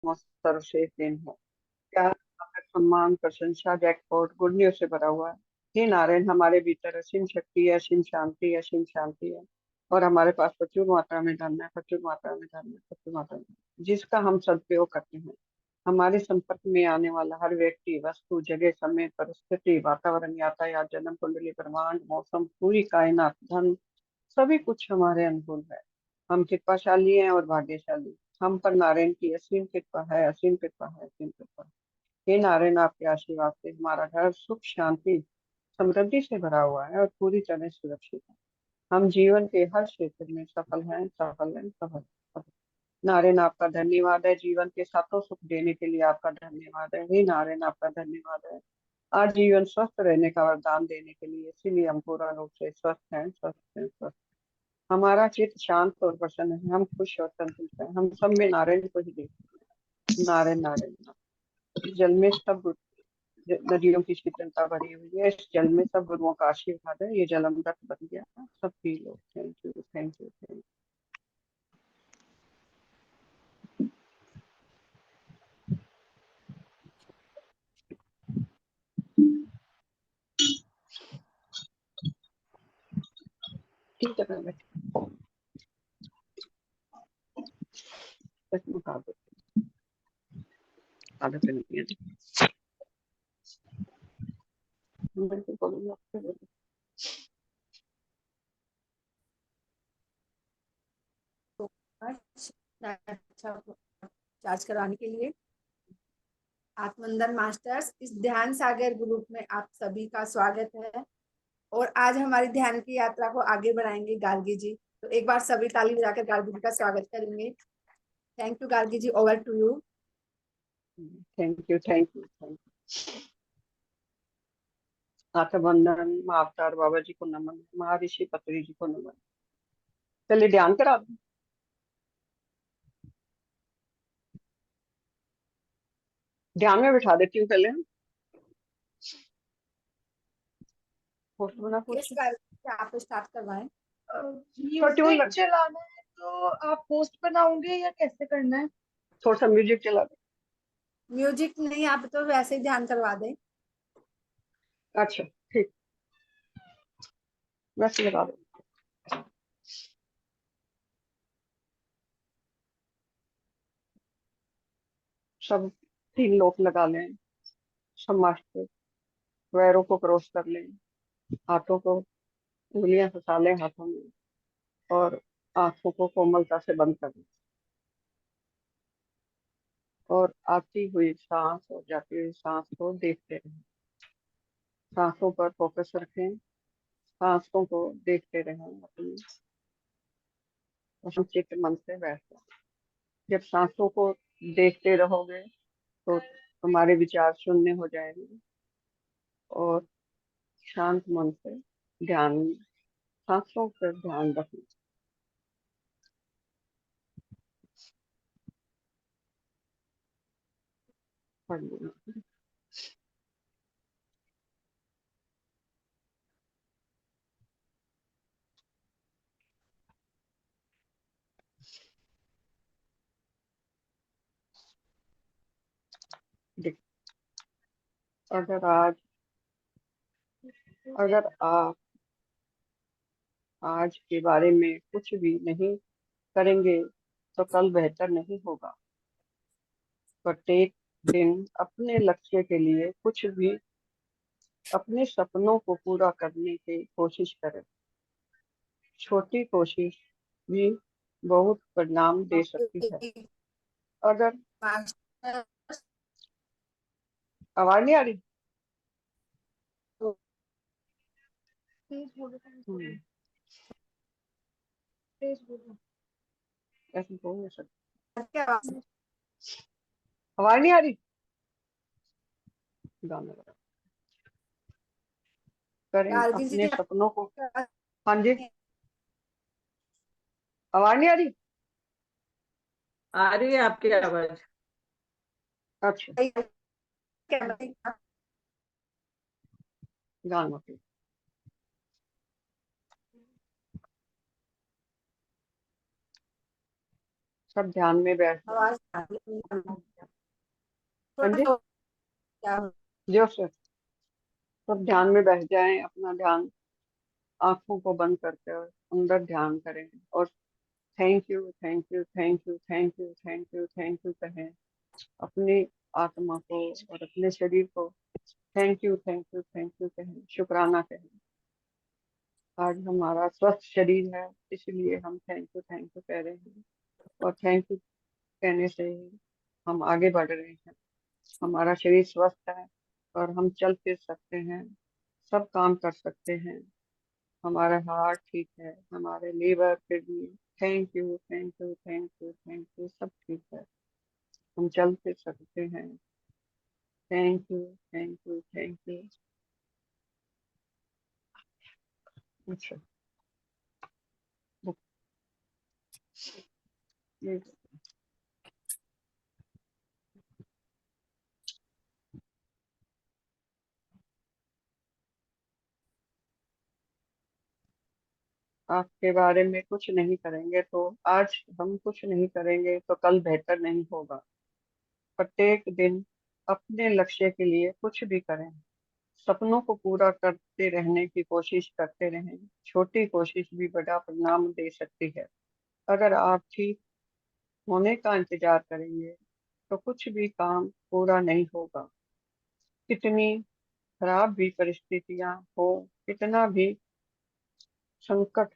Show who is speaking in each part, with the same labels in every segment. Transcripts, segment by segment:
Speaker 1: मस्त सर्वश्रेष्ठ दिन है। क्या आदर सम्मान प्रशंसा जैकपॉट गुड न्यूज से भरा हुआ है। हे नारायण, हमारे भीतर असीम शक्ति है, असीम शांति है। और हमारे पास प्रचुर मात्रा में धन है, प्रचुर मात्रा में धन है, प्रचुर मात्रा में, जिसका हम सदुपयोग करते हैं। हमारे संपर्क में आने वाला हर व्यक्ति, वस्तु, जगह, समय, परिस्थिति, वातावरण, यातायात, जन्म कुंडली, ब्रह्मांड, मौसम, पूरी कायनात, धन, सभी कुछ हमारे अनुकूल है। हम कृपाशाली हैं और भाग्यशाली। हम पर नारायण की असीम कृपा है, असीम कृपा है, असीम कृपा है। हे नारायण, आपके आशीर्वाद से हमारा घर सुख शांति समृद्धि से भरा हुआ है और पूरी तरह सुरक्षित है। हम जीवन के हर क्षेत्र में सफल हैं, सफल हैं, सफल हैं। नारायण, आपका धन्यवाद है, जीवन के सातों सुख देने के लिए आपका धन्यवाद है। हे नारायण, आपका धन्यवाद है, आज जीवन स्वस्थ रहने का वरदान देने के लिए, इसीलिए हम पूर्ण रूप से स्वस्थ हैं, स्वस्थ हैं, स्वस्थ। हमारा चित्त शांत और प्रसन्न है, हम खुश और संतुष्ट हैं, हम सब में नारायण को ही देखते हैं। नारायण, नारायण, नारायण। इस जल में सब नदियों की शीतलता भरी हुई है, इस जल में सब गुरुओं का आशीर्वाद है, ये जल अमृत बन गया है, सब P low. Thank you, thank you, thank you. ठीक है, मैं बस मुका दो, आदत नहीं है। बिल्कुल बोलूंगी आपसे, बोलूंगी।
Speaker 2: तो अच्छा चार्ज कराने के लिए आत्मंदन मास्टर्स इस ध्यान सागर ग्रुप में आप सभी का स्वागत है। और आज हमारी ध्यान की यात्रा को आगे बढ़ाएंगे गार्गी जी। तो एक बार सभी ताली बजाकर गार्गी जी का स्वागत करेंगे। Thank you Gargi ji, over to you.
Speaker 1: Thank you, thank you, thank you. आत्म वंदन, माँ अवतार बाबा जी को नमन, महर्षि पत्री जी को नमन। चलिए ध्यान करा दूं। ध्यान में बिठा देती हूँ पहले। पोस्ट बना,
Speaker 2: यस
Speaker 1: पोस्ट
Speaker 2: गार्गी जी, आप स्टार्ट करवाएं।
Speaker 1: म्यूजिक
Speaker 3: चलाना है तो आप पोस्ट बनाओगे या कैसे करना है?
Speaker 1: थोड़ा सा म्यूजिक चला दे।
Speaker 2: म्यूजिक नहीं, आप तो वैसे ही ध्यान करवा दें।
Speaker 1: अच्छा, ठीक, वैसे लगा दो। सब तीन लोग लगा लें, सम्माष्ट पैरों को क्रॉस कर लें, हाथों को, उंगलियां फंसा लें हाथों में, और आंखों को कोमलता से बंद कर लें। और आती हुई सांस और जाती हुई सांस को देखते रहें। सांसों पर फोकस रखें, सांसों को देखते रहें अपनी, चित्त मन से बैठ जाए। जब सांसों को देखते रहोगे तो तुम्हारे विचार शून्य हो जाएंगे, और शांत मन से ध्यान, सांसों पर ध्यान रखना। पढ़ लेना। देख, अगर आज, अगर आप आज के बारे में कुछ भी नहीं करेंगे तो कल बेहतर नहीं होगा। प्रत्येक दिन अपने लक्ष्य के लिए कुछ भी, अपने सपनों को पूरा करने की कोशिश करें। छोटी कोशिश भी बहुत परिणाम दे सकती है। अगर
Speaker 2: मास्टर
Speaker 1: आवाज नहीं आ रही।
Speaker 3: तेज बोलो,
Speaker 1: हम्म,
Speaker 3: तेज बोलो।
Speaker 1: ऐसे बोल नहीं सकते।
Speaker 2: क्या आवाज
Speaker 1: आवाज नहीं आ रही। गाना लगा करें
Speaker 2: गार्गी
Speaker 1: अपने
Speaker 2: जी
Speaker 1: सपनों को। हाँ जी, आवाज नहीं आ रही।
Speaker 4: आ रही है आपकी आवाज।
Speaker 1: अच्छा, गाना पे सब ध्यान में बैठ जाए।
Speaker 2: आवाज
Speaker 1: हाँ जी,
Speaker 2: क्या
Speaker 1: जो सर सब ध्यान में बैठ जाएं, अपना ध्यान आंखों को बंद करके और अंदर ध्यान करें और thank you thank you thank you thank you thank you thank you कहें अपनी आत्मा को और अपने शरीर को। Thank you thank you thank you कहें, शुक्राना कहें। आज हमारा स्वस्थ शरीर है, इसलिए हम थैंक यू कह रहे हैं। और थैंक यू कहने से ही हम आगे बढ़ रहे हैं। हमारा शरीर स्वस्थ है और हम चल फिर सकते हैं, सब काम कर सकते हैं। हमारा हार्ट ठीक है, हमारे liver kidney, thank you thank you thank you thank you, सब ठीक है। हम चल फिर सकते हैं। Thank you thank you thank you. अच्छा, ये आपके बारे में कुछ नहीं करेंगे तो आज हम कुछ नहीं करेंगे तो कल बेहतर नहीं होगा। प्रत्येक दिन अपने लक्ष्य के लिए कुछ भी करें, सपनों को पूरा करते रहने की कोशिश करते रहें। छोटी कोशिश भी बड़ा परिणाम दे सकती है। अगर आप ठीक होने का इंतजार करेंगे तो कुछ भी काम पूरा नहीं होगा। कितनी खराब भी परिस्थितियां हो, कितना भी संकट,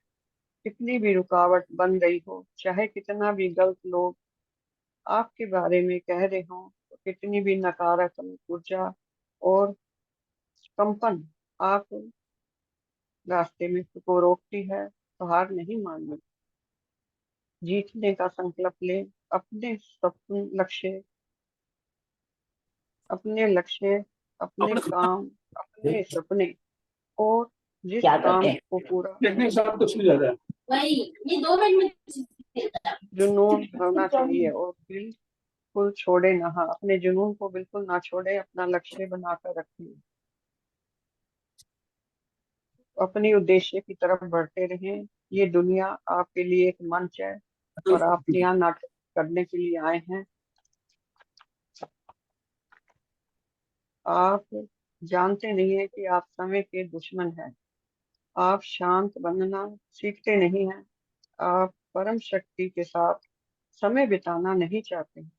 Speaker 1: कितनी भी रुकावट बन रही हो, चाहे कितना भी गलत लोग आपके बारे में कह रहे हो, कितनी भी नकारात्मक ऊर्जा और कंपन आप रास्ते में को रोकती है, तो हार नहीं माननी। जीतने का संकल्प ले। अपने सपन लक्ष्य अपने लक्ष्य, अपने काम, अपने सपने और जिस
Speaker 5: क्या करते
Speaker 1: काम
Speaker 5: हैं
Speaker 1: को पूरा
Speaker 5: देखने साहब कुछ भी ज्यादा है वही ये 2 मिनट में
Speaker 1: जुनून होना चाहिए और बिल्कुल छोड़े ना। हाँ, अपने जुनून को बिल्कुल ना छोड़े, अपना लक्ष्य बनाकर रखें, अपनी उद्देश्य की तरफ बढ़ते रहें। ये दुनिया आपके लिए एक मंच है और आप यहाँ नाटक करने के लिए आए हैं। आप जानते नहीं है कि आप समय के दुश्मन हैं। आप शांत बनना सीखते नहीं हैं। आप परम शक्ति के साथ समय बिताना नहीं चाहते हैं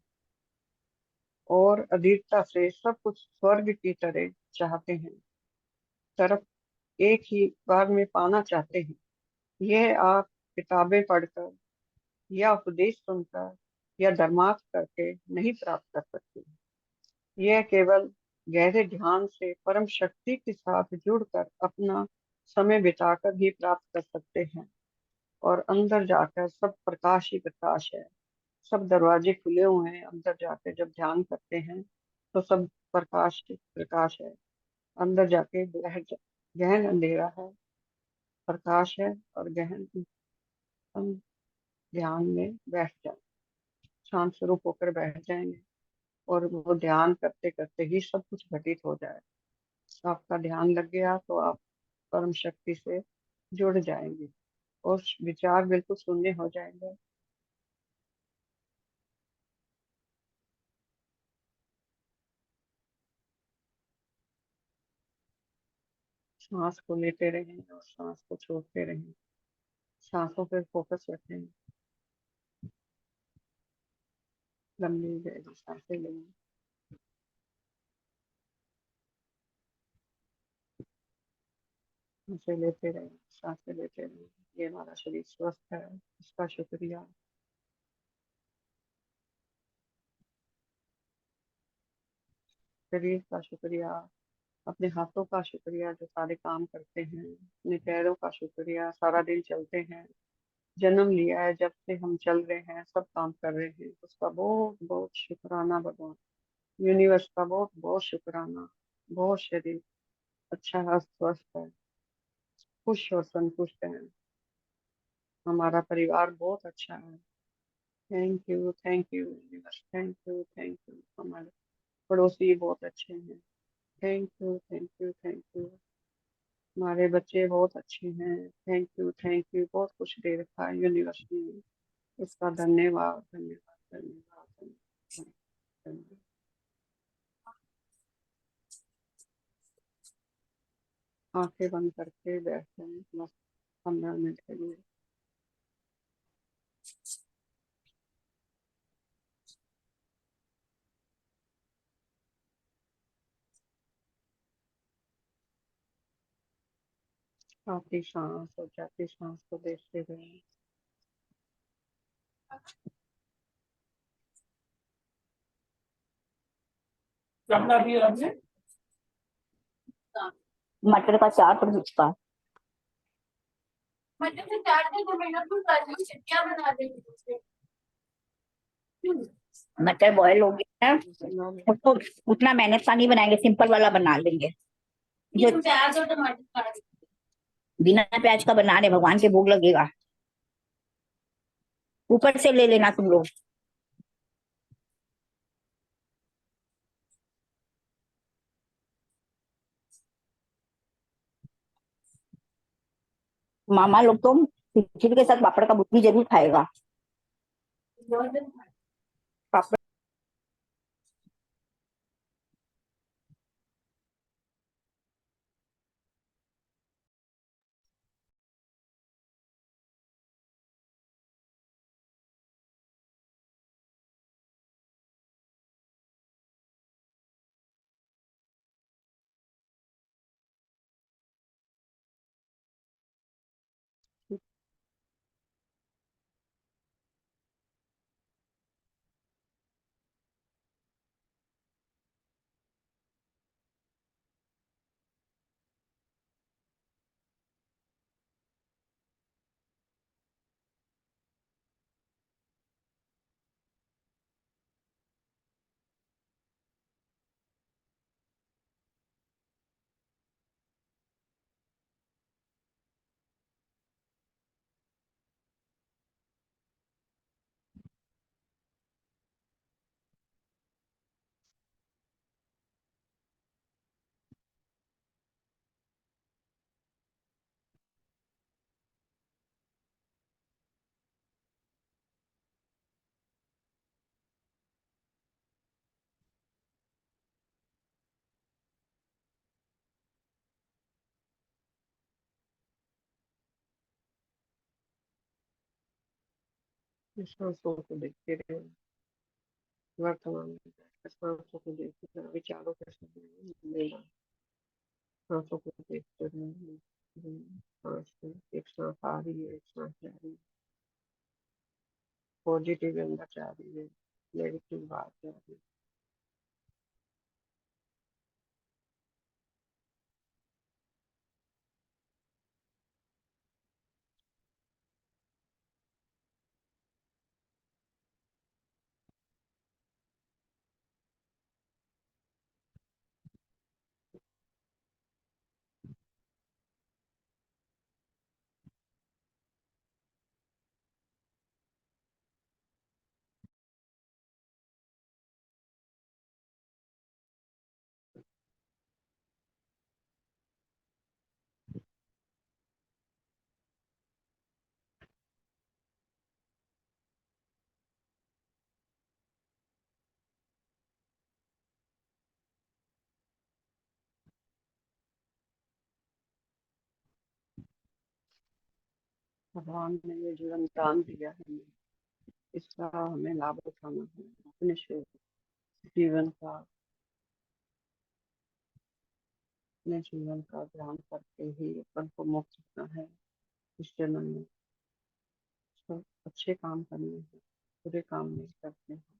Speaker 1: और अधीरता से सब कुछ स्वर्ग की तरह चाहते हैं, तरफ एक ही बार में पाना चाहते हैं। यह आप किताबें पढ़कर या उपदेश सुनकर या धर्मार्थ करके नहीं प्राप्त कर सकते। यह केवल गहरे ध्यान से परम शक्ति के साथ जुड़कर अपना समय बिताकर ही प्राप्त कर सकते हैं। और अंदर जाकर सब प्रकाश ही प्रकाश है। सब दरवाजे खुले हुए हैं। अंदर जाकर जब ध्यान करते हैं तो सब प्रकाश ही प्रकाश है। अंदर जाके गहन अंधेरा है, प्रकाश है और गहन हम ध्यान में बैठ जाए, शांत स्वरूप होकर बैठ जाएंगे और वो ध्यान करते करते ही सब कुछ घटित हो जाए। आपका ध्यान लग गया तो आप परम शक्ति से जुड़ जाएंगे और विचार बिल्कुल शून्य हो जाएंगे। सांस को लेते रहें और सांस को छोड़ते रहें। सांसों पर फोकस रखें। लंबी गहरी सांसें लें। सांसें लेते रहें, सांसें लेते रहें। ये हमारा शरीर स्वस्थ है, इसका शुक्रिया। शरीर का शुक्रिया, अपने हाथों का शुक्रिया जो सारे काम करते हैं, अपने पैरों का शुक्रिया, सारा दिन चलते हैं। जन्म लिया है जब से हम चल रहे हैं, सब काम कर रहे हैं, उसका बहुत बहुत शुक्राना भगवान। यूनिवर्स का बहुत बहुत शुक्राना। बहुत शरीर अच्छा है, स्वस्थ है, खुश और संतुष्ट है। हमारा परिवार बहुत अच्छा है। Thank you universe, thank you. हमारे पड़ोसी बहुत अच्छे हैं। Thank you. हमारे बच्चे बहुत अच्छे हैं। Thank you. बहुत कुछ दे रखा है यूनिवर्स ने, इसका धन्यवाद धन्यवाद धन्यवाद धन्यवाद धन्यवाद। आंखें बंद करके बैठते हैं बस 15 मिनट के लिए। आती सांस और जाती सांस को देखते रहे।
Speaker 6: क्या बना दिया आपने?
Speaker 5: मटर का चार पर भुजका। मटर से चार दिन तो मेहनत तो कर ली, चिट्टियां बना देंगे। मटर बॉयल हो गया है, उसको उतना मेहनत सा नहीं बनाएंगे, सिंपल वाला बना लेंगे जो प्याज और टमाटर बिना प्याज का बना रहे, भगवान के भोग लगेगा। ऊपर से ले लेना तुम लोग। मामा लोग तो खिचड़ी के साथ पापड़ का बुत्ती जरूर खाएगा। पापड़
Speaker 1: सांसों को देखते रहे। वर्तमान में बैठकर सांसों को देखते रहे, विचारों के साथ लेना। सांसों को देखते रहे। सांस एक सांस आ रही है, एक सांस जा रही है। पॉजिटिव अंदर जा रही है, नेगेटिव बाहर जा रही है। भगवान ने ये जीवन दान दिया है हमें, इसका हमें लाभ उठाना है। अपने जीवन का, अपने जीवन का ध्यान करके ही अपन को मुक्त होना है। इस जन्म में सब अच्छे काम करने हैं, बुरे काम नहीं करते हैं।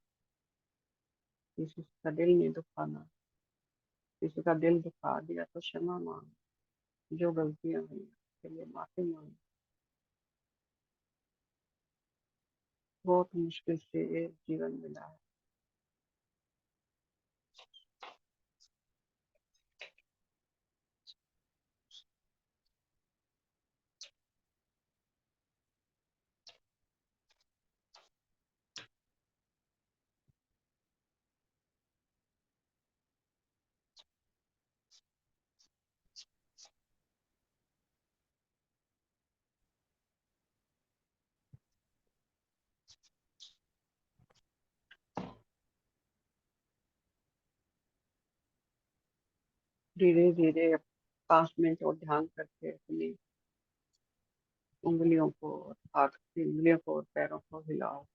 Speaker 1: किसी का दिल नहीं दुखाना। किसी का दिल दुखा दिया तो क्षमा मांग। जो गलतियां हुई उसके लिए माफी मांग। बहुत मुश्किल से ये जीवन मिला है। धीरे धीरे 5 मिनट और ध्यान करके अपनी उंगलियों को, हाथ की उंगलियों को और पैरों को हिलाओ।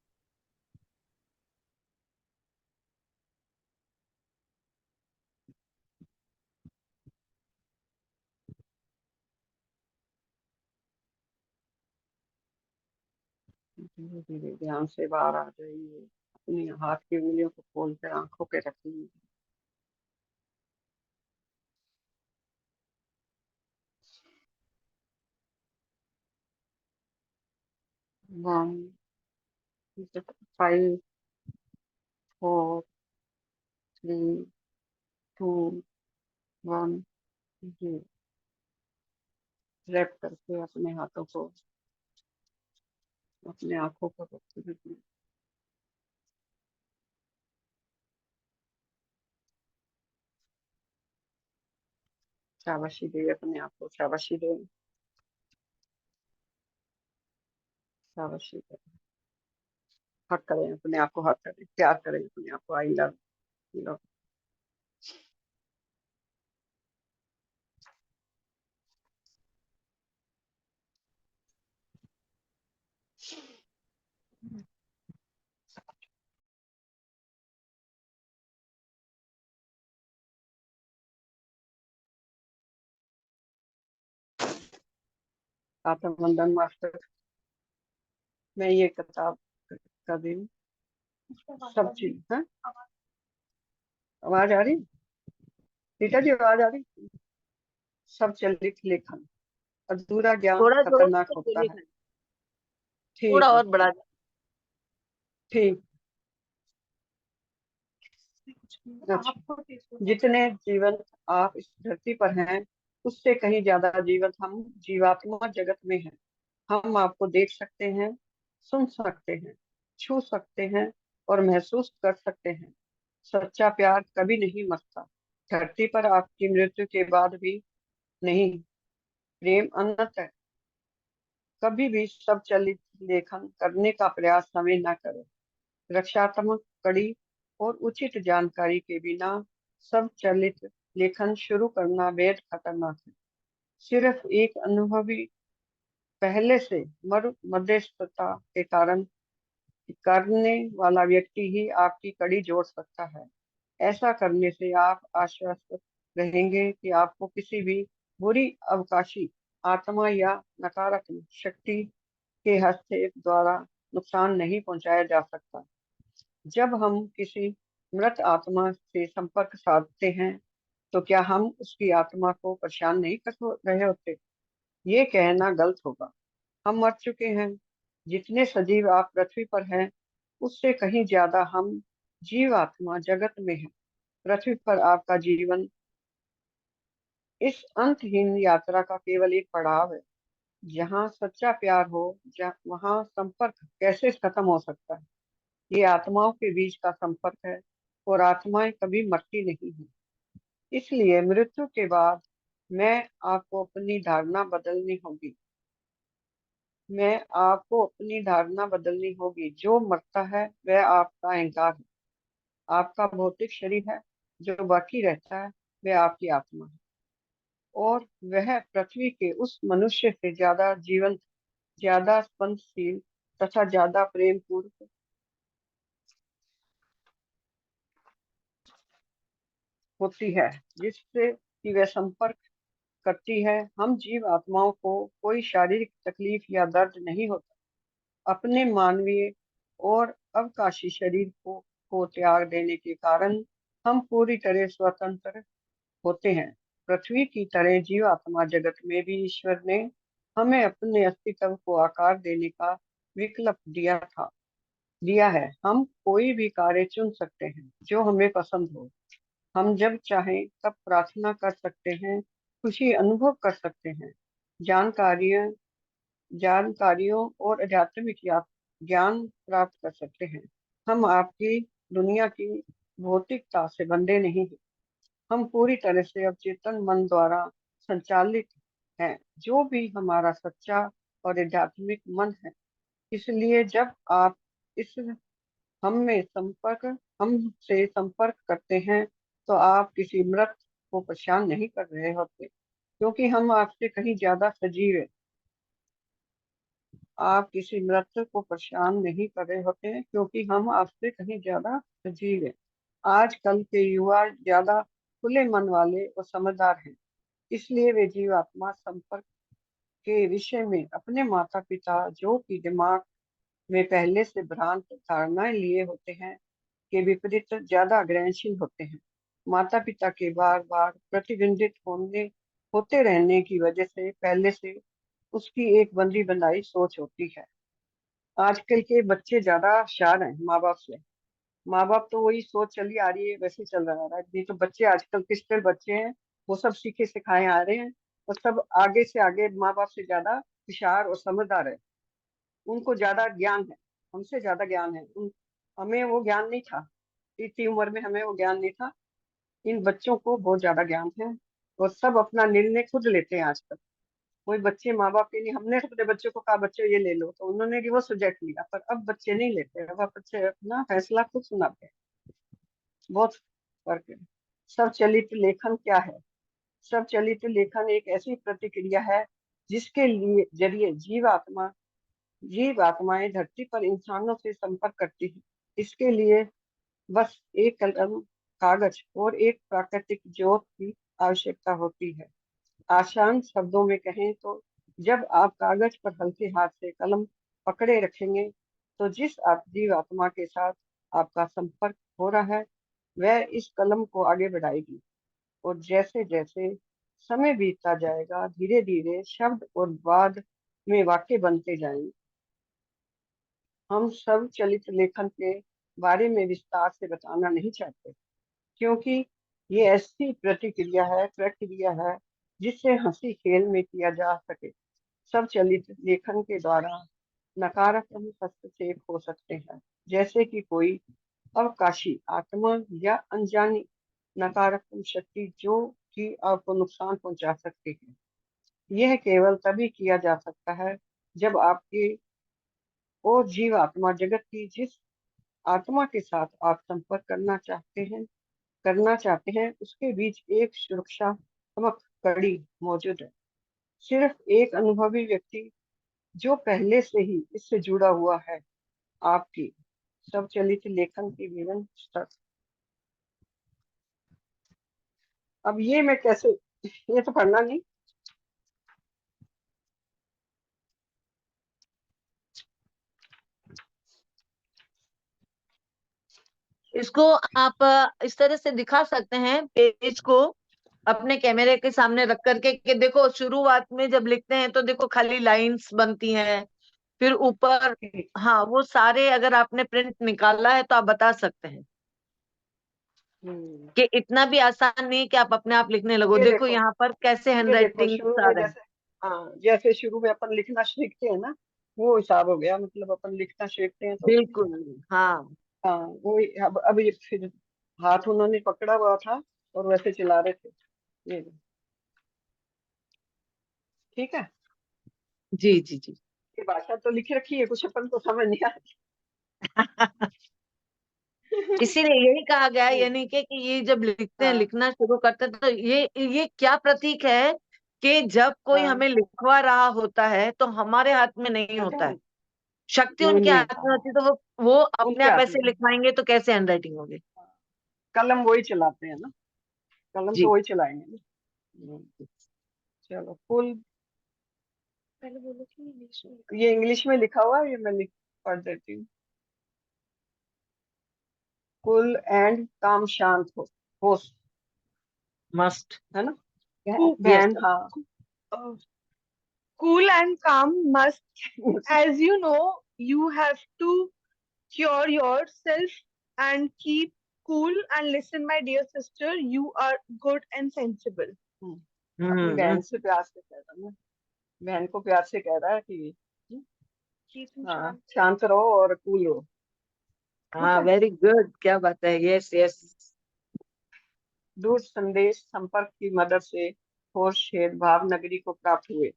Speaker 1: धीरे धीरे ध्यान से बाहर आ जाइए। अपनी हाथ की उंगलियों को खोल कर आंखों पे रखिए। 1, 5, 4, 3, 2, 1। जी, रैप करके अपने हाथों को अपने आंखों पर रखिए। शाबाशी दे अपने आप को, शाबाशी दे, शाबाशी दे। हक करें अपने आप को, हक करें, प्यार करें अपने आप को। I love you. Atmavandan master, मैं ये किताब कर रही हूँ। सब चीज है। आवाज आ रही रीटा जी, आवाज आ रही? सब चलित लेखन, अधूरा ज्ञान
Speaker 4: थोड़ा जोर
Speaker 1: खतरनाक
Speaker 4: से
Speaker 1: होता
Speaker 4: बोलिए
Speaker 1: है।
Speaker 4: ना, थोड़ा
Speaker 1: ठीक है,
Speaker 4: और बढ़ा दीजिए।
Speaker 1: ठीक। अच्छा, जितने जीवन आप इस धरती पर हैं, उससे कहीं ज्यादा जीवन हम जीवात्मा जगत में हैं। हम आपको देख सकते हैं, सुन सकते हैं, छू सकते हैं और महसूस कर सकते हैं। सच्चा प्यार कभी नहीं मरता। धरती पर आपकी मृत्यु के बाद भी नहीं। प्रेम अनंत है। कभी भी सब चलित लेखन करने का प्रयास हमें न करें। रक्षात्मक कड़ी और उचित जानकारी के बिना सब चलित लेखन शुरू करना बेहद खतरनाक है। सिर्फ एक अनुभवी पहले से मध्यस्थता के कारण करने वाला व्यक्ति ही आपकी कड़ी जोड़ सकता है। ऐसा करने से आप आश्वस्त रहेंगे कि आपको किसी भी बुरी अवकाशी आत्मा या नकारात्मक शक्ति के हस्तक्षेप द्वारा नुकसान नहीं पहुंचाया जा सकता। जब हम किसी मृत आत्मा से संपर्क साधते हैं, तो क्या हम उसकी आत्मा को परेशान नहीं कर रहे होते? ये कहना गलत होगा। हम मर चुके हैं। जितने सजीव आप पृथ्वी पर हैं, उससे कहीं ज्यादा हम जीवात्मा जगत में हैं। पृथ्वी पर आपका जीवन इस अंतहीन यात्रा का केवल एक पड़ाव है। जहाँ सच्चा प्यार हो, वहाँ संपर्क कैसे खत्म हो सकता है? ये आत्माओं के बीच का संपर्क है और आत्माएं कभी मरती नहीं है। इसलिए मृत्यु के बाद मैं आपको अपनी धारणा बदलनी होगी। मैं आपको अपनी धारणा बदलनी होगी। जो मरता है वह आपका अहंकार है। आपका भौतिक शरीर है। जो बाकी रहता है वह आपकी आत्मा है। और वह पृथ्वी के उस मनुष्य से ज्यादा जीवंत, ज्यादा स्पंदनशील तथा ज्यादा प्रेम पूर्ण होती है, जिससे कि वह संपर्क करती है। हम जीव आत्माओं को कोई शारीरिक तकलीफ या दर्द नहीं होता। अपने मानवीय और अवकाशी शरीर को त्याग देने के कारण हम पूरी तरह स्वतंत्र होते हैं। पृथ्वी की तरह जीवात्मा जगत में भी ईश्वर ने हमें अपने अस्तित्व को आकार देने का विकल्प दिया है। हम कोई भी कार्य चुन सकते हैं जो हमें पसंद हो। हम जब चाहें तब प्रार्थना कर सकते हैं, खुशी अनुभव कर सकते हैं, जानकारियां जानकारियों और आध्यात्मिक ज्ञान प्राप्त कर सकते हैं। हम आपकी दुनिया की भौतिकता से बंधे नहीं हैं। हम पूरी तरह से अवचेतन मन द्वारा संचालित हैं, जो भी हमारा सच्चा और आध्यात्मिक मन है। इसलिए जब आप इस हमसे संपर्क करते हैं, तो आप किसी मृत को परेशान नहीं कर रहे होते, क्योंकि हम आपसे कहीं ज्यादा सजीव हैं। आप किसी मृत को परेशान नहीं कर रहे होते हैं, क्योंकि हम आपसे कहीं ज्यादा सजीव हैं। आजकल के युवा ज्यादा खुले मन वाले और समझदार हैं, इसलिए वे जीवात्मा संपर्क के विषय में अपने माता पिता, जो कि दिमाग में पहले से भ्रांत धारणाएं लिए होते हैं, के विपरीत ज्यादा ग्रहणशील होते हैं। माता पिता के बार बार प्रतिबिंबित होते रहने की वजह से पहले से उसकी एक बंदी बनाई सोच होती है। आजकल के बच्चे ज्यादा होशियार हैं माँ बाप से। माँ बाप तो वही सोच चली आ रही है, वैसे चल रहा है। ये तो बच्चे आजकल क्रिस्टल बच्चे हैं, वो सब सीखे सिखाए आ रहे हैं, और सब आगे से आगे माँ बाप से ज्यादा होशियार और समझदार है। उनको ज्यादा ज्ञान है, हमसे ज्यादा ज्ञान है। हमें वो ज्ञान नहीं था, इतनी उम्र में हमें वो ज्ञान नहीं था। इन बच्चों को बहुत ज्यादा ज्ञान है, और सब अपना निर्णय खुद लेते हैं आजकल। कोई बच्चे माँ बाप के नहीं, हमने अपने बच्चों को कहा बच्चे ये ले लो तो उन्होंने भी वो सब्जेक्ट लिया, पर अब बच्चे नहीं लेते, अब बच्चे अपना फैसला खुद सुनाते हैं। बहुत फर्क है। सब चलित लेखन क्या है? सब चलित लेखन एक ऐसी प्रतिक्रिया है जिसके लिए जरिए जीवात्माएं धरती पर इंसानों से संपर्क करती है। इसके लिए बस एक कलम कागज और एक प्राकृतिक ज्योत की आवश्यकता होती है। आसान शब्दों में कहें तो जब आप कागज पर हल्के हाथ से कलम पकड़े रखेंगे, तो जिस जीवात्मा के साथ आपका संपर्क हो रहा है, वह इस कलम को आगे बढ़ाएगी। और जैसे जैसे समय बीतता जाएगा, धीरे धीरे शब्द और वाद में वाक्य बनते जाएंगे। हम सब चलित लेखन के बारे में विस्तार से बताना नहीं चाहते, क्योंकि ये ऐसी प्रक्रिया है जिससे हंसी खेल में किया जा सके। सब चलित लेखन के द्वारा नकारात्मक हस्तक्षेप हो सकते हैं, जैसे कि कोई अवकाशी आत्मा या अनजानी नकारात्मक शक्ति जो कि आपको नुकसान पहुंचा सकती है। यह केवल तभी किया जा सकता है जब आपके और जीव आत्मा जगत की जिस आत्मा के साथ आप संपर्क करना चाहते हैं उसके बीच एक सुरक्षात्मक कड़ी मौजूद है। सिर्फ एक अनुभवी व्यक्ति जो पहले से ही इससे जुड़ा हुआ है। आपकी सब चलित लेखन की विवरण स्तर। अब ये मैं कैसे, ये तो पढ़ना नहीं।
Speaker 7: इसको आप इस तरह से दिखा सकते हैं पेज को अपने कैमरे के सामने रख करके कि देखो शुरुआत में जब लिखते हैं तो देखो खाली लाइंस बनती हैं, फिर ऊपर हाँ वो सारे अगर आपने प्रिंट निकाला है तो आप बता सकते हैं कि इतना भी आसान नहीं कि आप अपने आप लिखने लगो।
Speaker 1: ये
Speaker 7: देखो
Speaker 1: देखो,
Speaker 7: यहाँ पर कैसे
Speaker 1: ये देखो
Speaker 7: हैंडराइटिंग
Speaker 1: शुरू
Speaker 7: आ
Speaker 1: में
Speaker 7: रहा है।
Speaker 1: जैसे, हाँ जैसे शुरू में अपन लिखना सीखते हैं ना, वो हिसाब हो गया। मतलब अपन लिखना सीखते हैं तो
Speaker 7: बिल्कुल हाँ।
Speaker 1: हाँ वो अब ये फिर हाथ उन्होंने पकड़ा हुआ था और वैसे चला रहे थे। ये ठीक है।
Speaker 7: जी जी जी।
Speaker 1: ये भाषा तो लिखी रखी है, कुछ अपन को समझ नहीं आती।
Speaker 7: इसीलिए यही कहा गया है, यानी कि ये जब लिखते हैं
Speaker 1: हाँ
Speaker 7: लिखना शुरू करते हैं तो ये क्या प्रतीक है कि जब कोई
Speaker 1: हाँ,
Speaker 7: हमें लिखवा रहा होता है तो हमारे हाथ में नहीं
Speaker 1: तो
Speaker 7: होता है,
Speaker 1: ध्यान
Speaker 7: शक्ति
Speaker 1: नहीं
Speaker 7: उनके
Speaker 1: नहीं
Speaker 7: हाथ
Speaker 1: होता।
Speaker 7: में
Speaker 1: हाँ
Speaker 7: होती है। तो वो अपने
Speaker 1: उनके
Speaker 7: आप
Speaker 1: हाथ
Speaker 7: ऐसे
Speaker 1: में,
Speaker 7: लिखवाएंगे तो कैसे हैंडराइटिंग होगी।
Speaker 1: कलम वही चलाते हैं ना, कलम तो
Speaker 7: जी
Speaker 1: वही चलाएंगे ना। चलो कुल,
Speaker 3: पहले बोलो कि इंग्लिश में।
Speaker 1: ये इंग्लिश में लिखा हुआ है, ये मैं लिख पढ़ देती हूँ। कुल एंड काम शांत हो,
Speaker 7: मस्ट।
Speaker 1: है ना।
Speaker 3: Cool,
Speaker 7: यस
Speaker 1: बहन हाँ।
Speaker 3: cool and calm must, as you know, you have to cure yourself and keep cool and listen, my dear sister. You are good and sensible.
Speaker 1: अपनी बहन से प्यार से कह रहा है ना, बहन को प्यार से कह रहा है कि
Speaker 3: कि तुम
Speaker 1: हाँ
Speaker 3: शांत
Speaker 1: शांत रहो और कूल रहो। ठीक
Speaker 7: हाँ
Speaker 1: है।
Speaker 7: वेरी गुड, क्या बात है। Yes yes.
Speaker 1: दूर संदेश संपर्क की मदद से होशेर भावनगरी को प्राप्त हुए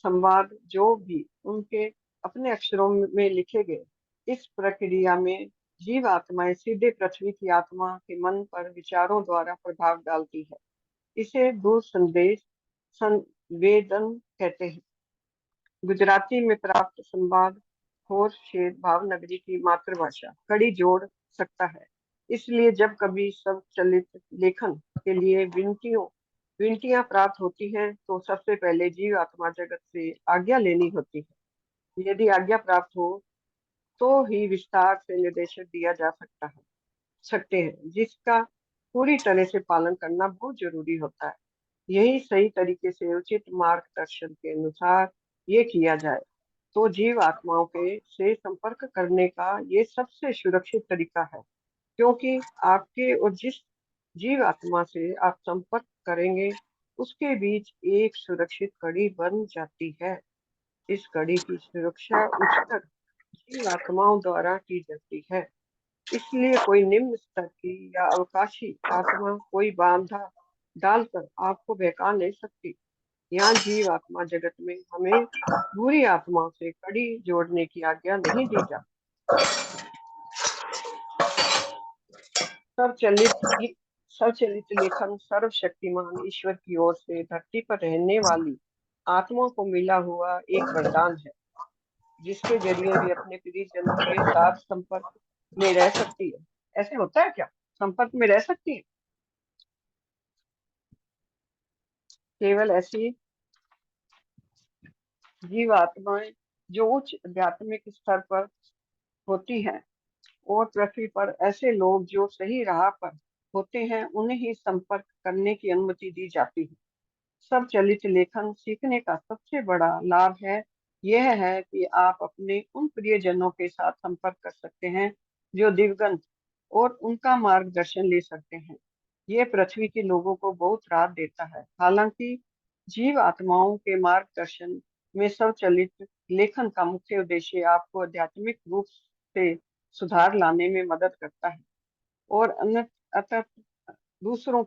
Speaker 1: संवाद जो भी उनके अपने अक्षरों में लिखे गए। इस प्रक्रिया में जीव आत्माएं सीधे पृथ्वी की आत्मा के मन पर विचारों द्वारा प्रभाव डालती है। इसे दूर संदेश संवेदन कहते हैं। गुजराती में प्राप्त संवाद होर शेर भावनगरी की मातृभाषा कड़ी जोड़ सकता है। इसलिए जब कभी सब चलित लेखन के लिए विनतियां प्राप्त होती हैं तो सबसे पहले जीव आत्मा जगत से आज्ञा लेनी होती है। यदि आज्ञा प्राप्त हो तो ही विस्तार से निर्देशन दिया जा सकते हैं, जिसका पूरी तरह से पालन करना बहुत जरूरी होता है। यही सही तरीके से उचित मार्गदर्शन के अनुसार ये किया जाए तो जीव आत्माओं के से संपर्क करने का ये सबसे सुरक्षित तरीका है, क्योंकि आपके और जिस जीव आत्मा से आप संपर्क करेंगे उसके बीच एक सुरक्षित कड़ी बन जाती है। इस कड़ी की सुरक्षा उच्चतर जीव आत्माओं द्वारा की जाती है। इसलिए कोई निम्न स्तर की या अवकाशी आत्मा कोई बाधा डालकर आपको बहका नहीं सकती। यहाँ जीव आत्मा जगत में हमें बुरी आत्माओं से कड़ी जोड़ने की आज्ञा नहीं दी जाती। स्वचलित लेखन सर्वशक्तिमान ईश्वर की ओर से धरती पर रहने वाली आत्माओं को मिला हुआ एक वरदान है, जिसके जरिए वे अपने प्रियजनों के साथ संपर्क में रह सकती है। ऐसे होता है क्या? संपर्क में रह सकती है? केवल ऐसी जीव आत्माएं जो उच्च आध्यात्मिक स्तर पर होती हैं और पृथ्वी पर ऐसे लोग जो सही राह पर होते हैं उन्हें ही संपर्क करने की अनुमति दी जाती है। सब चलित लेखन सीखने का सबसे बड़ा लाभ है यह है कि आप अपने उन प्रियजनों के साथ संपर्क कर सकते हैं जो दिवगंत और उनका मार्गदर्शन ले सकते हैं। यह पृथ्वी के लोगों को बहुत राहत देता है। हालांकि जीव आत्माओं के मार्गदर्शन में स्वचलित लेखन का मुख्य उद्देश्य आपको आध्यात्मिक रूप से सुधार लाने में मदद करता है और अतः दूसरों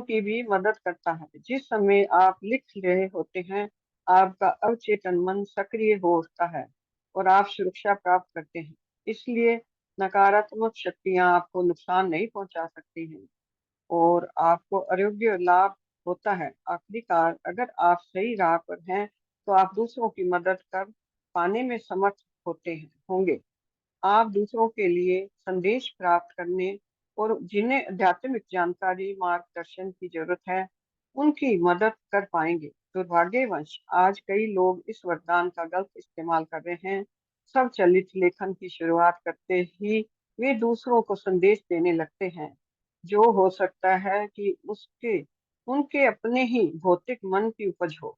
Speaker 1: की भी मदद करता है। जिस समय आप लिख रहे होते हैं आपका अवचेतन मन सक्रिय हो उठता है और आप सुरक्षा प्राप्त करते हैं। इसलिए नकारात्मक शक्तियां आपको नुकसान नहीं पहुंचा सकती हैं और आपको आरोग्य लाभ होता है। आखिरकार अगर आप सही राह पर हैं तो आप दूसरों की मदद कर पाने में समर्थ होंगे। आप दूसरों के लिए संदेश प्राप्त करने और जिन्हें आध्यात्मिक जानकारी मार्गदर्शन की जरूरत है उनकी मदद कर पाएंगे। दुर्भाग्यवश आज कई लोग इस वरदान का गलत इस्तेमाल कर रहे हैं। सब चलित लेखन की शुरुआत करते ही वे दूसरों को संदेश देने लगते हैं जो हो सकता है कि उसके उनके अपने ही भौतिक मन की उपज हो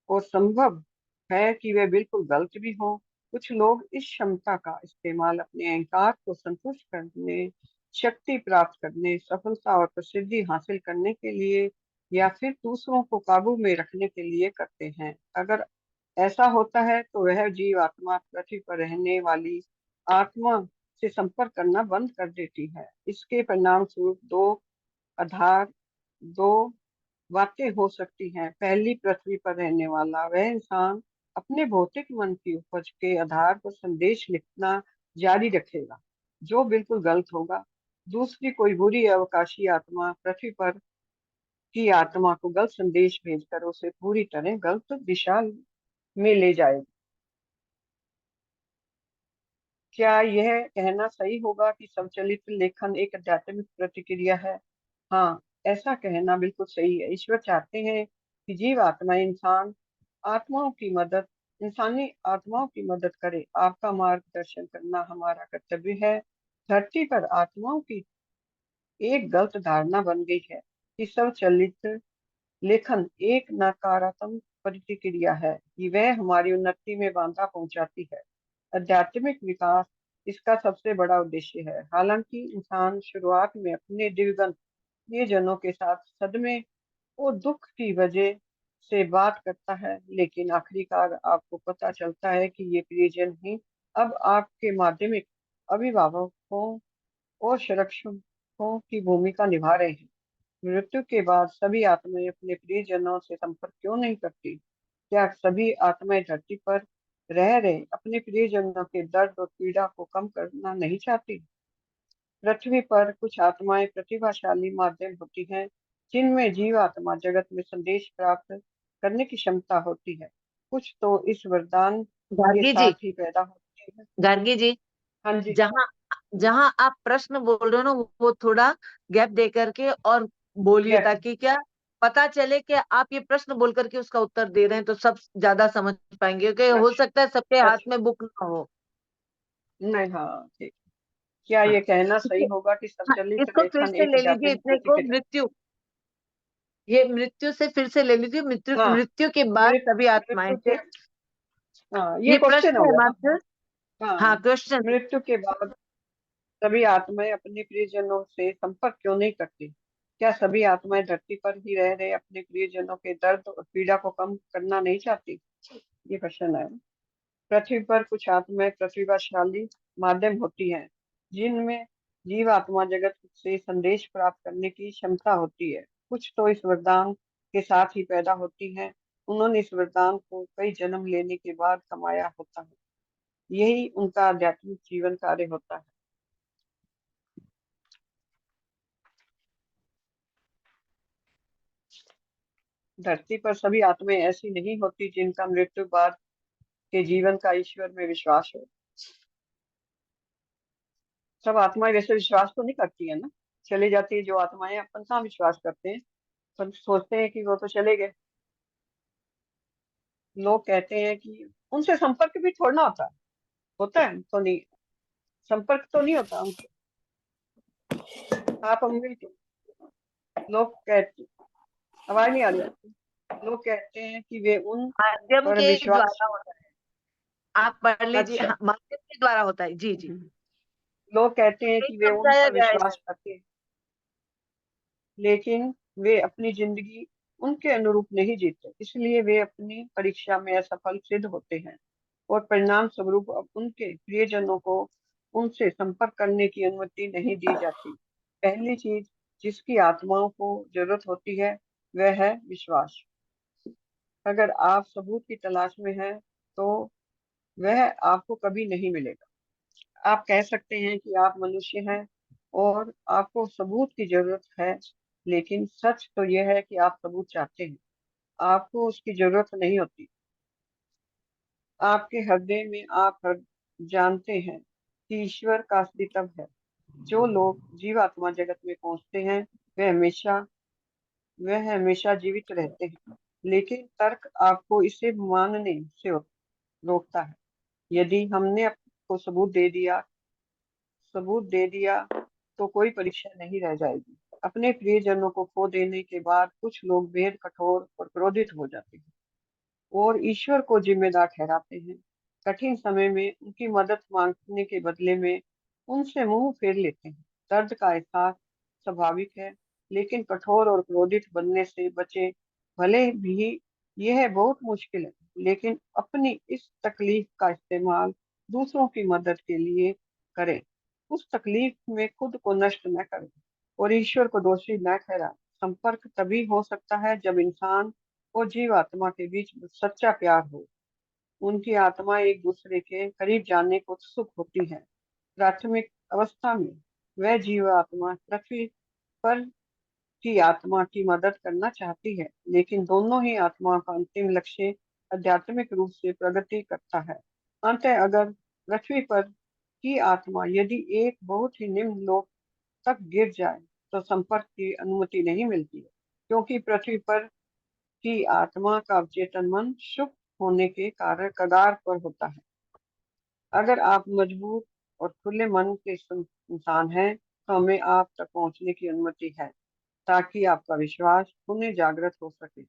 Speaker 1: और संभव है कि वे बिल्कुल गलत भी हों। कुछ लोग इस क्षमता का इस्तेमाल अपने अहंकार को संतुष्ट करने, शक्ति प्राप्त करने, सफलता और प्रसिद्धि हासिल करने के लिए या फिर दूसरों को काबू में रखने के लिए करते हैं। अगर ऐसा होता है तो वह जीव आत्मा पृथ्वी पर रहने वाली आत्मा से संपर्क करना बंद कर देती है। इसके परिणाम स्वरूप दो बातें हो सकती हैं। पहली, पृथ्वी पर रहने वाला वह इंसान अपने भौतिक मन की उपज के आधार पर संदेश लिखना जारी रखेगा जो बिल्कुल गलत होगा। दूसरी, कोई बुरी अवकाशी आत्मा पृथ्वी पर की आत्मा को गलत संदेश भेजकर उसे पूरी तरह गलत दिशा में ले जाएगी। क्या यह कहना सही होगा कि स्वचालित लेखन एक आध्यात्मिक प्रतिक्रिया है? हाँ, ऐसा कहना बिल्कुल सही है। ईश्वर चाहते हैं कि जीव आत्मा इंसानी आत्माओं की मदद करे। आपका मार्गदर्शन करना हमारा कर्तव्य है। धरती पर आत्माओं की एक गलत धारणा बन गई है कि स्वचालित लेखन एक नकारात्मक प्रतिक्रिया है, कि वह हमारी उन्नति में बाधा पहुंचाती है। आध्यात्मिक विकास इसका सबसे बड़ा उद्देश्य है। हालांकि इंसान शुरुआत में अपने दिवगंत प्रियजनों के साथ सदमे और दुख की वजह से बात करता है, लेकिन आखिरकार आपको पता चलता है कि ये प्रियजन ही अब आपके माध्यमिक अभिभावकों और संरक्षकों की भूमिका निभा रहे हैं। मृत्यु के बाद सभी आत्माएं अपने प्रियजनों से संपर्क क्यों नहीं करती? क्या सभी आत्माएं धरती पर रह रहे अपने प्रियजनों के दर्द और पीड़ा को कम करना नहीं चाहती? पृथ्वी पर कुछ आत्माएं प्रतिभाशाली माध्यम होती हैं जिनमें जीवात्मा जगत में संदेश प्राप्त करने की क्षमता होती है। कुछ तो इस वरदान के
Speaker 7: गार्गी जी,
Speaker 1: साथ ही पैदा होती है।
Speaker 7: गार्गी जी,
Speaker 1: हाँ जी।
Speaker 7: जहाँ जहाँ आप प्रश्न बोल रहे हो ना, वो थोड़ा गैप दे करके और बोलिए,
Speaker 1: Gap.
Speaker 7: ताकि क्या पता चले कि आप ये प्रश्न बोल करके उसका उत्तर दे रहे हैं, तो सब ज्यादा समझ पाएंगे, क्योंकि हो
Speaker 1: अच्छा
Speaker 7: सकता है सबके हाथ
Speaker 1: अच्छा
Speaker 7: में बुक ना हो।
Speaker 1: नहीं, हाँ ठीक। क्या
Speaker 7: हाँ,
Speaker 1: ये कहना सही
Speaker 7: इसको
Speaker 1: होगा कि
Speaker 7: हाँ,
Speaker 1: सच्चलित
Speaker 7: इसको फिर
Speaker 1: लेखन
Speaker 7: से
Speaker 1: एक
Speaker 7: ले लीजिए,
Speaker 1: आध्यात्मिक
Speaker 7: इतने
Speaker 1: कृति
Speaker 7: को
Speaker 1: के तरह?
Speaker 7: मृत्यु, ये मृत्यु से फिर से ले लीजिए, मृत्यु
Speaker 1: हाँ,
Speaker 7: मृत्यु के बाद सभी आत्माएं
Speaker 1: मृत्यु के,
Speaker 7: थे।
Speaker 1: हाँ ये
Speaker 7: ये
Speaker 1: क्वेश्चन
Speaker 7: प्रश्न
Speaker 1: हो
Speaker 7: है
Speaker 1: गया ना।
Speaker 7: मास्टर। हाँ,
Speaker 1: हाँ,
Speaker 7: क्वेश्चन।
Speaker 1: मृत्यु के बाद सभी आत्माएं अपने प्रियजनों से संपर्क क्यों नहीं करती? क्या सभी आत्माएं धरती पर ही रह रहे अपने प्रियजनों के दर्द और पीड़ा को कम करना नहीं चाहती? ये क्वेश्चन है। पृथ्वी पर कुछ आत्माएं प्रतिभाशाली माध्यम होती हैं, जिनमें जीव आत्मा जगत से संदेश प्राप्त करने की क्षमता होती है। कुछ तो इस वरदान के साथ ही पैदा होती हैं। उन्होंने इस वरदान को कई जन्म लेने के बाद कमाया होता है। यही उनका आध्यात्मिक जीवन कार्य होता है। धरती पर सभी आत्माएं ऐसी नहीं होती जिनका मृत्यु बाद के जीवन का ईश्वर में विश्वास हो। सब आत्माएं वैसे विश्वास तो नहीं करती है ना, चली जाती है जो आत्माएं, अपन कहाँ विश्वास करते हैं, अपन सोचते हैं कि वो तो चले गए। लोग कहते हैं कि उनसे संपर्क भी थोड़ा ना होता है तो नहीं, संपर्क तो नहीं होता उनसे। आप अम्मी तो लोग कहते, आवाज नहीं आ रही आपकी? लोग कहते हैं कि वे उन
Speaker 7: माध्यम
Speaker 1: पर
Speaker 7: के
Speaker 1: विश्वास,
Speaker 7: द्वारा होता है, आप पढ़ लीजिए।
Speaker 1: अच्छा,
Speaker 7: हाँ, माध्यम के द्वारा होता है, जी जी,
Speaker 1: लोग कहते हैं
Speaker 7: यही
Speaker 1: कि वे उन
Speaker 7: समझाया
Speaker 1: पर
Speaker 7: गया है
Speaker 1: विश्वास
Speaker 7: इसमें।
Speaker 1: करते हैं, लेकिन वे अपनी जिंदगी उनके अनुरूप नहीं जीते, इसलिए वे अपनी परीक्षा में असफल सिद्ध होते हैं और परिणाम स्वरूप अब उनके प्रियजनों को उनसे संपर्क करने की अनुमति नहीं दी जाती। पहली चीज जिसकी आत्माओं को जरूरत होती है वह है विश्वास। अगर आप सबूत की तलाश में हैं तो वह आपको कभी नहीं मिलेगा। आप कह सकते हैं कि आप मनुष्य हैं और आपको सबूत की जरूरत है, लेकिन सच तो यह है कि आप सबूत चाहते हैं, आपको उसकी जरूरत नहीं होती। आपके हृदय में आप जानते हैं कि ईश्वर का अस्तित्व है। जो लोग जीवात्मा जगत में पहुंचते हैं वह हमेशा जीवित रहते हैं, लेकिन तर्क आपको इसे मानने से रोकता है। यदि हमने आपको सबूत दे दिया तो कोई परीक्षा नहीं रह जाएगी। अपने प्रियजनों को खो देने के बाद कुछ लोग बेहद कठोर और क्रोधित हो जाते हैं और ईश्वर को जिम्मेदार ठहराते हैं। कठिन समय में उनकी मदद मांगने के बदले में उनसे मुंह फेर लेते हैं। दर्द का एहसास स्वाभाविक है, लेकिन कठोर और क्रोधित बनने से बचे। भले भी यह बहुत मुश्किल है, लेकिन अपनी इस तकलीफ का इस्तेमाल दूसरों की मदद के लिए करें। उस तकलीफ में खुद को नष्ट न करें और ईश्वर को दोषी न ठहराएं। संपर्क तभी हो सकता है जब इंसान और जीव आत्मा के बीच सच्चा प्यार हो। उनकी आत्मा एक दूसरे के करीब जाने को उत्सुक होती है। प्राथमिक अवस्था में वह जीव आत्मा पृथ्वी पर की आत्मा की मदद करना चाहती है, लेकिन दोनों ही आत्माओं का अंतिम लक्ष्य आध्यात्मिक रूप से प्रगति करता है। अंततः अगर पृथ्वी पर की आत्मा यदि एक बहुत ही निम्न लोक तक गिर जाए तो संपर्क की अनुमति नहीं मिलती है, क्योंकि पृथ्वी पर कि आत्मा का अवचेतन मन शुभ होने के कारण कगार पर होता है। अगर आप मजबूत और खुले मन के इंसान हैं तो हमें आप तक पहुंचने की अनुमति है, ताकि आपका विश्वास पुनः जागृत हो सके।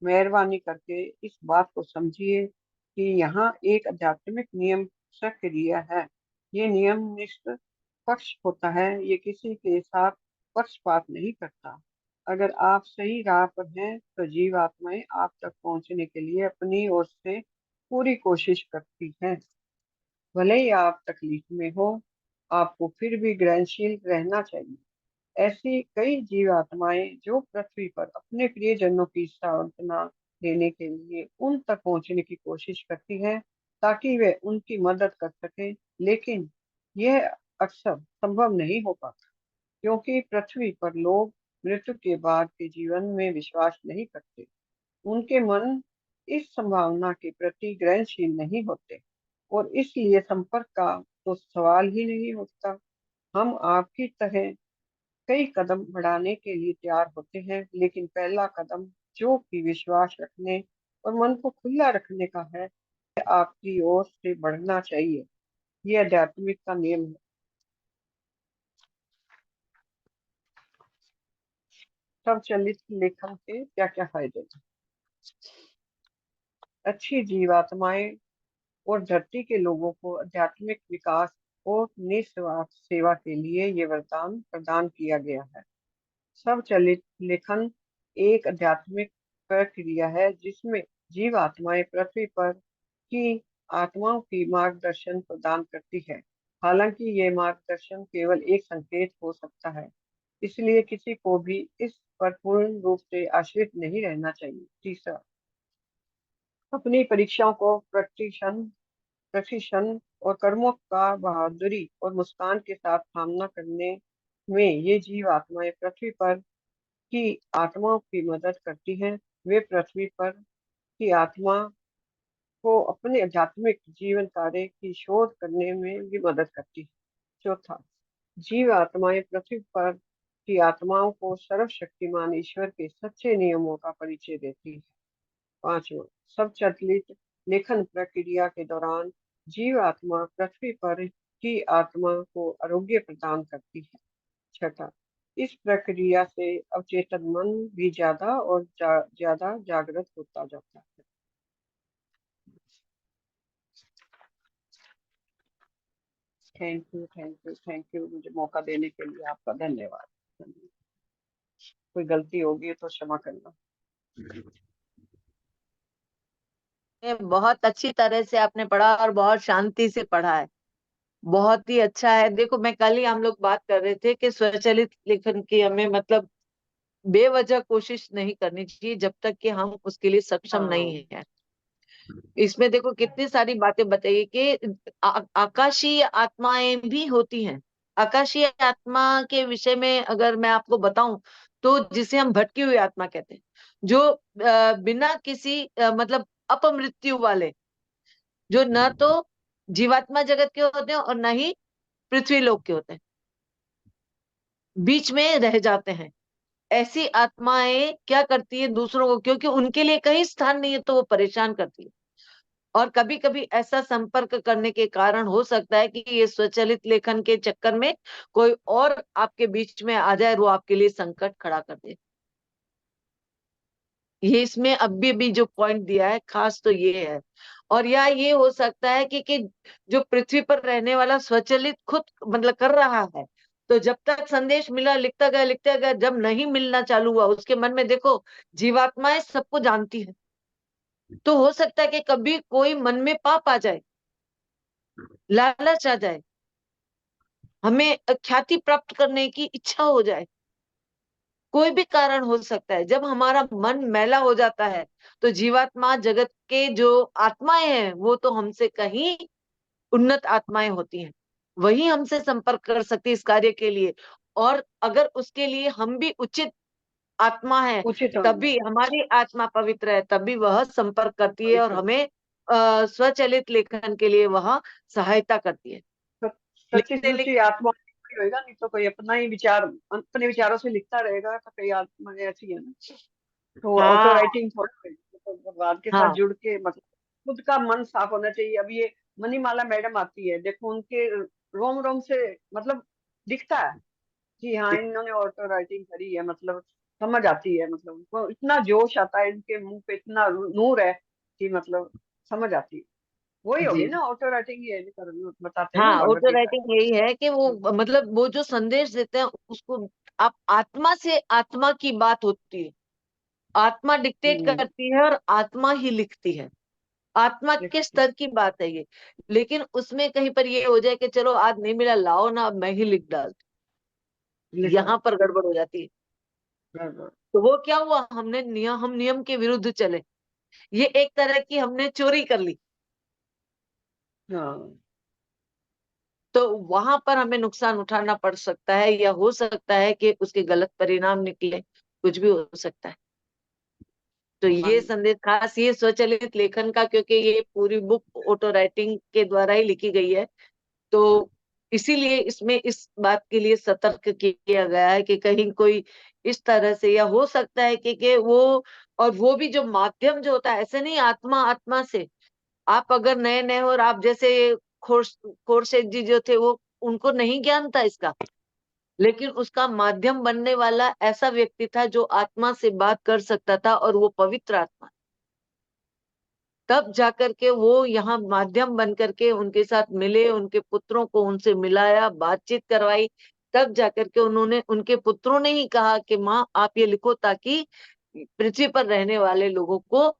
Speaker 1: मेहरबानी करके इस बात को समझिए कि यहाँ एक आध्यात्मिक नियम सक्रिय है। ये नियम निष्पक्ष होता है, ये किसी के साथ पक्षपात नहीं करता। अगर आप सही राह पर हैं तो जीव आत्माएं आप तक पहुंचने के लिए अपनी ओर से पूरी कोशिश करती हैं। भले ही आप तकलीफ में हो, आपको फिर भी ग्रहणशील रहना चाहिए। ऐसी कई जीव आत्माएं जो पृथ्वी पर अपने प्रियजनों की सांत्वना देने के लिए उन तक पहुंचने की कोशिश करती हैं, ताकि वे उनकी मदद कर सकें, लेकिन यह अक्सर संभव नहीं हो पाता, क्योंकि पृथ्वी पर लोग मृत्यु के बाद के जीवन में विश्वास नहीं करते। उनके मन इस संभावना के प्रति ग्रहणशील नहीं होते और इसलिए संपर्क का तो सवाल ही नहीं उठता। हम आपकी तरह कई कदम बढ़ाने के लिए तैयार होते हैं, लेकिन पहला कदम जो कि विश्वास रखने और मन को खुला रखने का है, वह आपकी ओर से बढ़ना चाहिए। यह आध्यात्मिक का नियम है। स्वचालित लेखन के क्या क्या फायदे हैं? अच्छी जीवात्माएं और धरती के लोगों को आध्यात्मिक विकास और निस्वार्थ सेवा के लिए ये वरदान प्रदान किया गया है। स्वचालित लेखन एक आध्यात्मिक प्रक्रिया है जिसमें जीवात्माएं पृथ्वी पर की आत्माओं की मार्गदर्शन प्रदान करती है। हालांकि ये मार्गदर्शन केवल एक संकेत हो सकता है, इसलिए किसी को भी इस पर पूर्ण रूप से आश्रित नहीं रहना चाहिए। तीसरा, अपनी परीक्षाओं को प्रशिक्षण और कर्मों का बहादुरी और मुस्कान के साथ सामना करने में ये जीव आत्माएं पृथ्वी पर की आत्माओं की मदद करती हैं। वे पृथ्वी पर की आत्मा को अपने आध्यात्मिक जीवन कार्य की शोध करने में भी मदद करती है। चौथा, जीव आत्माएं पृथ्वी पर की आत्माओं को सर्वशक्तिमान ईश्वर के सच्चे नियमों का परिचय देती है। पांचवा, स्वचालित लेखन प्रक्रिया के दौरान जीव आत्मा पृथ्वी पर की आत्मा को आरोग्य प्रदान करती है। छठा, इस प्रक्रिया से अवचेतन मन भी ज्यादा और ज्यादा जागृत होता जाता है। Thank you, thank you, thank you. मुझे मौका देने के लिए आपका धन्यवाद। कोई गलती होगी तो क्षमा करना।
Speaker 7: बहुत अच्छी तरह से आपने पढ़ा और बहुत शांति से पढ़ा है, बहुत ही अच्छा है। देखो, मैं कल ही हम लोग बात कर रहे थे कि स्वचालित लेखन की हमें मतलब बेवजह कोशिश नहीं करनी चाहिए जब तक कि हम उसके लिए सक्षम नहीं है। इसमें देखो कितनी सारी बातें बताइए कि आकाशीय आत्माएं भी होती हैं। आकाशीय आत्मा के विषय में अगर मैं आपको बताऊं तो जिसे हम भटकी हुई आत्मा कहते हैं, जो बिना किसी मतलब अपमृत्यु वाले, जो न तो जीवात्मा जगत के होते हैं और न ही पृथ्वी लोक के होते हैं, बीच में रह जाते हैं। ऐसी आत्माएं क्या करती है दूसरों को, क्योंकि उनके लिए कहीं स्थान नहीं है तो वो परेशान करती है। और कभी कभी ऐसा संपर्क करने के कारण हो सकता है कि ये स्वचालित लेखन के चक्कर में कोई और आपके बीच में आ जाए और वो आपके लिए संकट खड़ा कर दे। ये इसमें अभी जो पॉइंट दिया है खास तो ये है। और या ये हो सकता है कि जो पृथ्वी पर रहने वाला स्वचालित खुद मतलब कर रहा है, तो जब तक संदेश मिला लिखता गया, जब नहीं मिलना चालू हुआ उसके मन में, देखो जीवात्माएं सबको जानती है, तो हो सकता है कि कभी कोई मन में पाप आ जाए, लालच आ जाए, हमें ख्याति प्राप्त करने की इच्छा हो जाए, कोई भी कारण हो सकता है। जब हमारा मन मैला हो जाता है तो जीवात्मा जगत के जो आत्माएं हैं वो तो हमसे कहीं उन्नत आत्माएं होती हैं, वही हमसे संपर्क कर सकती है इस कार्य के लिए। और अगर उसके लिए हम भी उचित आत्मा है,
Speaker 1: उचित
Speaker 7: तभी हमारी आत्मा पवित्र है, तभी वह संपर्क करती है और हमें स्वचालित लेखन के लिए वह सहायता करती है।
Speaker 1: सच्ची
Speaker 7: लिखते
Speaker 1: सुची आत्मा कोई होगा, नहीं तो कोई अपना ही विचार अपने विचारों से लिखता रहेगा। तो कई आत्मा ऐसी है ना, तो ऑटो
Speaker 7: हाँ
Speaker 1: राइटिंग थोड़ा तो भगवान के साथ
Speaker 7: हाँ
Speaker 1: जुड़ के मतलब खुद का मन साफ होना चाहिए। अब ये मणिमाला मैडम आती है, देखो उनके रोम रोम से मतलब दिखता है कि हाँ इन्होंने ऑटो राइटिंग करी है, मतलब समझ आती है, मतलब उनको इतना जोश आता है, इनके मुंह पे इतना नूर है कि मतलब समझ आती है। वही होगी
Speaker 7: जी।
Speaker 1: ना ऑटो राइटिंग, ये बताते हैं ना
Speaker 7: हाँ,
Speaker 1: भगवत
Speaker 7: ऑटो
Speaker 1: गीता।
Speaker 7: राइटिंग यही है कि वो मतलब वो जो संदेश देते हैं उसको आप आत्मा से, आत्मा की बात होती है, आत्मा डिक्टेट
Speaker 1: हम्म,
Speaker 7: करती है और आत्मा ही लिखती है। आत्मा के स्तर की बात है ये। लेकिन उसमें कहीं पर ये हो जाए कि चलो आज नहीं मिला, लाओ ना अब मैं ही लिख डालती,
Speaker 1: लिखो।
Speaker 7: यहाँ पर गड़बड़ हो जाती है।
Speaker 1: हाँ,
Speaker 7: तो वो क्या हुआ, हम नियम के विरुद्ध चले, ये एक तरह की हमने चोरी कर ली।
Speaker 1: हाँ,
Speaker 7: तो तो वहां पर हमें नुकसान उठाना पड़ सकता है, या हो सकता है कि उसके गलत परिणाम निकले, कुछ भी हो सकता है। तो ये संदेश खास ये स्वचलित लेखन का, क्योंकि ये पूरी बुक ऑटो राइटिंग के द्वारा ही लिखी गई है, तो इसीलिए इसमें इस बात के लिए सतर्क किया गया है कि कहीं कोई इस तरह से, या हो सकता है कि वो, और वो भी जो माध्यम जो होता है, ऐसे नहीं आत्मा आत्मा से, आप अगर नए नए हो और आप जैसे खोरशेठ जी जो थे, वो उनको नहीं ज्ञान था इसका, लेकिन उसका माध्यम बनने वाला ऐसा व्यक्ति था जो आत्मा से बात कर सकता था, और वो पवित्र आत्मा, तब जाकर के वो यहाँ माध्यम बन करके उनके साथ मिले, उनके पुत्रों को उनसे मिलाया, बातचीत करवाई, तब जाकर के उन्होंने, उनके पुत्रों ने ही कहा कि माँ आप ये लिखो, ताकि पृथ्वी पर रहने वाले लोगों को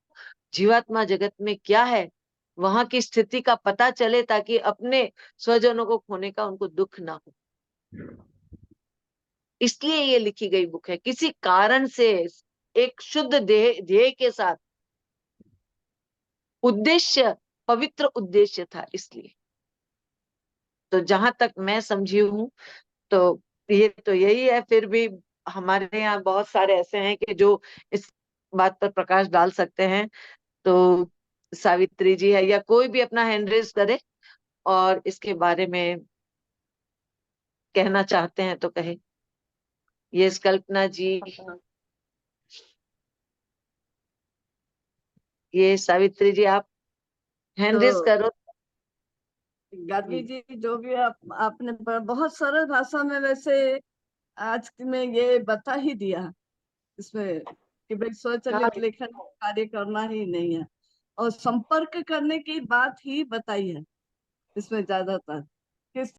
Speaker 7: जीवात्मा जगत में क्या है, वहां की स्थिति का पता चले, ताकि अपने स्वजनों को खोने का उनको दुख ना हो। इसलिए ये लिखी गई बुक है, किसी कारण से, एक शुद्ध ध्येय के साथ, उद्देश्य, पवित्र उद्देश्य था, इसलिए। तो जहां तक मैं समझी हूँ, तो ये तो यही है। फिर भी हमारे यहाँ बहुत सारे ऐसे हैं कि जो इस बात पर प्रकाश डाल सकते हैं, तो सावित्री जी है, या कोई भी अपना हैंड रेज करे और इसके बारे में कहना चाहते हैं तो कहे। ये कल्पना जी, ये सावित्री जी, आप हैंड रेज
Speaker 8: तो
Speaker 7: करो।
Speaker 8: गार्गी जी, जो भी आपने बहुत सरल भाषा में वैसे आज में ये बता ही दिया इसमें कि भाई स्वचलित लेखन कार्य करना ही नहीं है, और संपर्क करने की बात ही बताई है इसमें ज्यादातर। किस